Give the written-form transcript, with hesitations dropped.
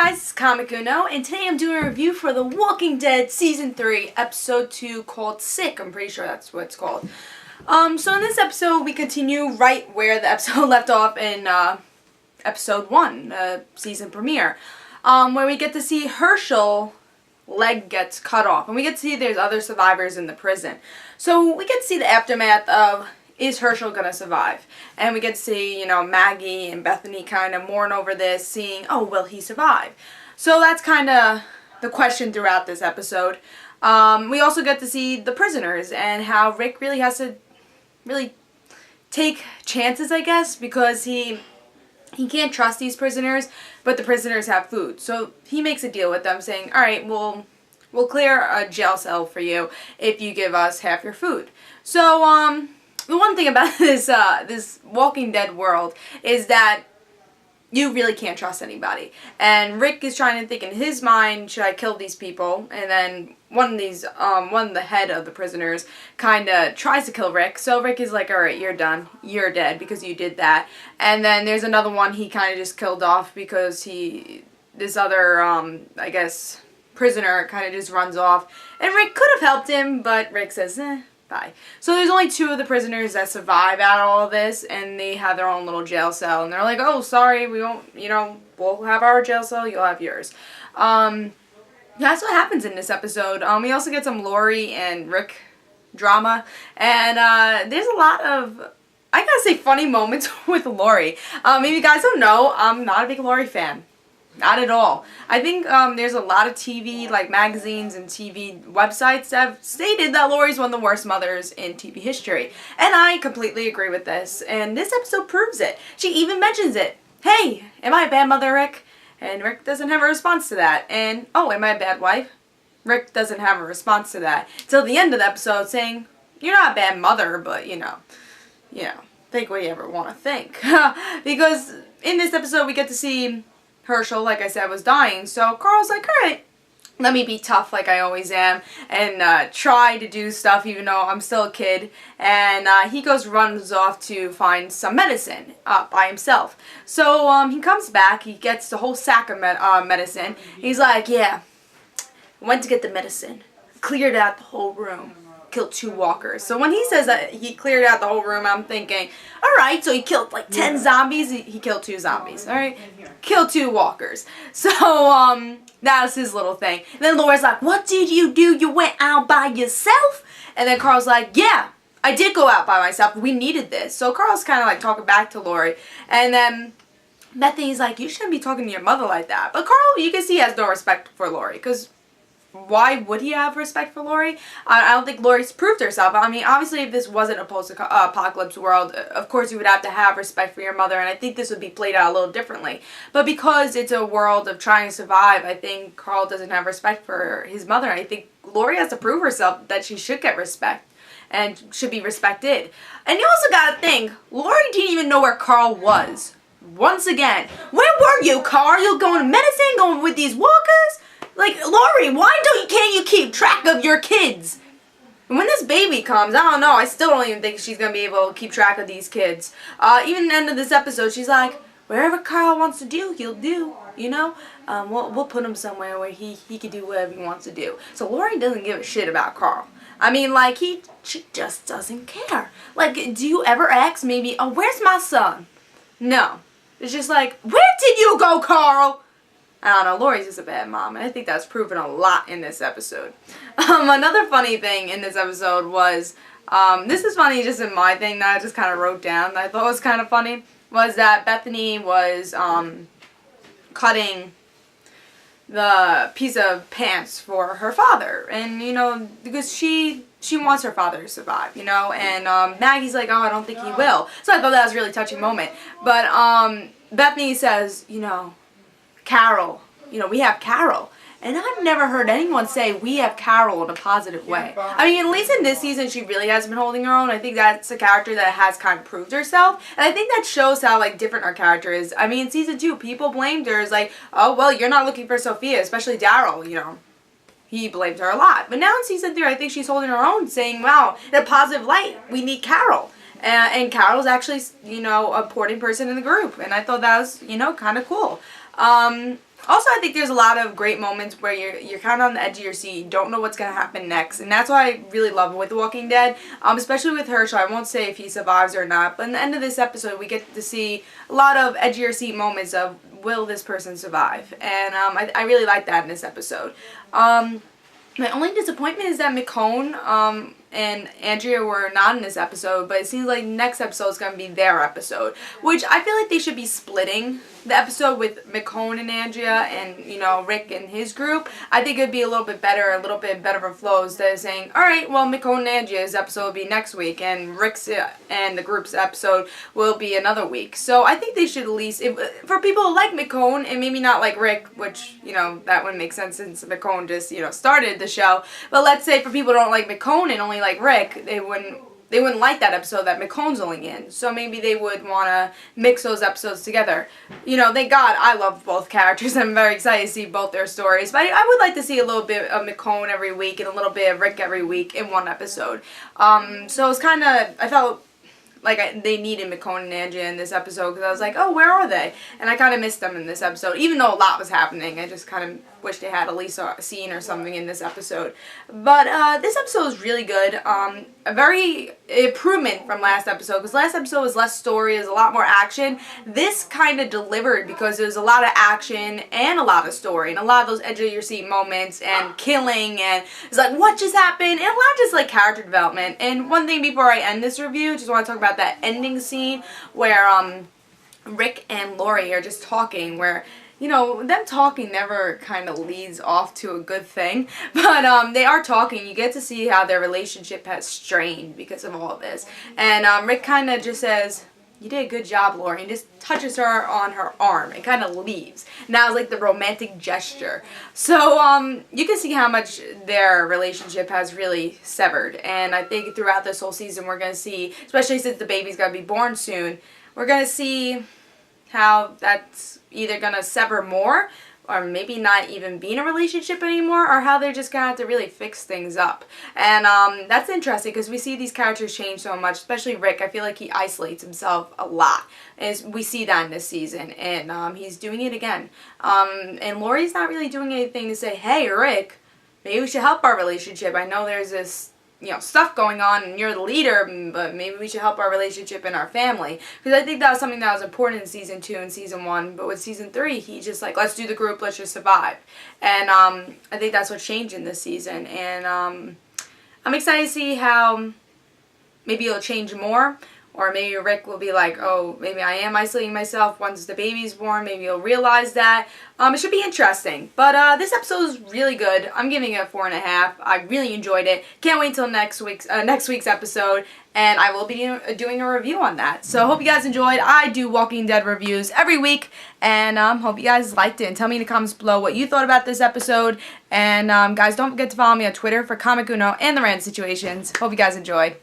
guys, it's Comic Uno, and today I'm doing a review for The Walking Dead Season 3, Episode 2, called Sick. I'm pretty sure that's what it's called. So in this episode, we continue right where the episode left off in Episode 1, season premiere, where we get to see Herschel leg gets cut off, and we get to see there's other survivors in the prison. So we get to see the aftermath of, is Herschel gonna survive? And we get to see, you know, Maggie and Bethany kind of mourn over this, seeing, oh, will he survive? So that's kind of the question throughout this episode. We also get to see the prisoners and how Rick really has to take chances, I guess, because he can't trust these prisoners, but the prisoners have food. So he makes a deal with them saying, all right, we'll clear a jail cell for you if you give us half your food. So, the one thing about this Walking Dead world is that you really can't trust anybody. And Rick is trying to think in his mind, should I kill these people? And then one of the head of the prisoners kind of tries to kill Rick. So Rick is like, all right, you're done. You're dead because you did that. And then there's another one he kind of just killed off because this other, I guess, prisoner kind of just runs off. And Rick could have helped him, but Rick says, bye. So there's only 2 of the prisoners that survive out of all of this, and they have their own little jail cell, and they're like, oh, sorry, we won't, you know, we'll have our jail cell, you'll have yours. That's what happens in this episode. We also get some Lori and Rick drama, and there's a lot of, I gotta say, funny moments with Lori. If you guys don't know, I'm not a big Lori fan. Not at all. I think there's a lot of TV, like magazines and TV websites that have stated that Lori's one of the worst mothers in TV history. And I completely agree with this. And this episode proves it. She even mentions it. Hey, am I a bad mother, Rick? And Rick doesn't have a response to that. And, oh, am I a bad wife? Rick doesn't have a response to that. Till the end of the episode saying, you're not a bad mother, but, you know, think what you ever want to think. Because in this episode we get to see Herschel, like I said, was dying, so Carl's like, alright, let me be tough like I always am, and try to do stuff even though I'm still a kid, and he runs off to find some medicine by himself. So he comes back, he gets the whole sack of medicine, he's like, yeah, went to get the medicine, cleared out the whole room, killed 2 walkers. So when he says that he cleared out the whole room, I'm thinking, alright, so he killed like 10 zombies, he killed 2 zombies, alright? Killed 2 walkers. So, that was his little thing. And then Laura's like, what did you do? You went out by yourself? And then Carl's like, yeah, I did go out by myself. We needed this. So Carl's kind of like talking back to Lori. And then Bethany's like, you shouldn't be talking to your mother like that. But Carl, you can see, has no respect for Lori, because why would he have respect for Lori? I don't think Lori's proved herself. I mean, obviously, if this wasn't a post-apocalypse world, of course you would have to have respect for your mother, and I think this would be played out a little differently. But because it's a world of trying to survive, I think Carl doesn't have respect for his mother. I think Lori has to prove herself that she should get respect and should be respected. And you also gotta think, Lori didn't even know where Carl was. Once again, where were you, Carl? You going to medicine, going with these walkers? Like, Lori, why can't you keep track of your kids? And when this baby comes, I don't know, I still don't even think she's going to be able to keep track of these kids. Even at the end of this episode, she's like, wherever Carl wants to do, he'll do, you know? We'll put him somewhere where he can do whatever he wants to do. So Lori doesn't give a shit about Carl. I mean, like, she just doesn't care. Like, do you ever ask maybe, oh, where's my son? No. It's just like, where did you go, Carl? I don't know, Lori's just a bad mom, and I think that's proven a lot in this episode. Another funny thing in this episode was, this is funny just in my thing that I just kind of wrote down that I thought was kind of funny, was that Bethany was cutting the piece of pants for her father, and, you know, because she wants her father to survive, you know, and Maggie's like, oh, I don't think he will. So I thought that was a really touching moment. But Bethany says, you know, Carol, you know, we have Carol. And I've never heard anyone say we have Carol in a positive way. I mean, at least in this season, she really has been holding her own. I think that's a character that has kind of proved herself. And I think that shows how, like, different her character is. I mean, in season 2, people blamed her as like, oh, well, you're not looking for Sophia, especially Daryl, you know. He blamed her a lot. But now in season 3, I think she's holding her own, saying, wow, in a positive light, we need Carol. And Carol's actually, you know, a important person in the group. And I thought that was, you know, kind of cool. Also, I think there's a lot of great moments where you're kind of on the edge of your seat, you don't know what's going to happen next, and that's what I really love with The Walking Dead, especially with Hershel. I won't say if he survives or not, but in the end of this episode, we get to see a lot of edge of your seat moments of, will this person survive? And I really like that in this episode. My only disappointment is that Michonne and Andrea were not in this episode, but it seems like next episode is going to be their episode, which I feel like they should be splitting the episode with Michonne and Andrea and, you know, Rick and his group. I think it would be a little bit better, a little bit better of a flow instead of saying, alright, well, Michonne and Andrea's episode will be next week and Rick's and the group's episode will be another week. So I think they should at least, for people who like Michonne and maybe not like Rick, which, you know, that wouldn't make sense since Michonne just, you know, started the show, but let's say for people who don't like Michonne and only like Rick, they wouldn't like that episode that Michonne's only in. So maybe they would want to mix those episodes together. You know, thank God I love both characters. I'm very excited to see both their stories. But I would like to see a little bit of Michonne every week and a little bit of Rick every week in one episode. So it's kind of, I felt like they needed Michonne and Andrea in this episode because I was like, oh, where are they? And I kind of missed them in this episode. Even though a lot was happening, I just kind of wish they had at least a scene or something in this episode. But this episode was really good. A very improvement from last episode because last episode was less story, it was a lot more action. This kind of delivered because there was a lot of action and a lot of story and a lot of those edge of your seat moments and killing and it's like, what just happened? And a lot of just like character development. And one thing before I end this review, just want to talk about that ending scene where Rick and Lori are just talking where, you know, them talking never kind of leads off to a good thing, but they are talking. You get to see how their relationship has strained because of all of this. And Rick kind of just says, you did a good job, Lori, and just touches her on her arm and kind of leaves. Now it's like the romantic gesture. So you can see how much their relationship has really severed. And I think throughout this whole season we're going to see, especially since the baby's going to be born soon, we're going to see how that's either going to sever more or maybe not even be in a relationship anymore, or how they're just going to have to really fix things up. And that's interesting because we see these characters change so much, especially Rick. I feel like he isolates himself a lot. And we see that in this season, and he's doing it again. And Lori's not really doing anything to say, hey, Rick, maybe we should help our relationship. I know there's this, you know, stuff going on and you're the leader, but maybe we should help our relationship and our family. Because I think that was something that was important in season 2 and season 1, but with season 3, he just like, let's do the group, let's just survive. And I think that's what's changed in this season. And I'm excited to see how maybe it'll change more. Or maybe Rick will be like, oh, maybe I am isolating myself once the baby's born. Maybe he'll realize that. It should be interesting. But this episode is really good. I'm giving it a 4.5. I really enjoyed it. Can't wait till next week's episode. And I will be doing a review on that. So hope you guys enjoyed. I do Walking Dead reviews every week. And hope you guys liked it. And tell me in the comments below what you thought about this episode. And guys, don't forget to follow me on Twitter for Comic Uno and the Random Situations. Hope you guys enjoyed.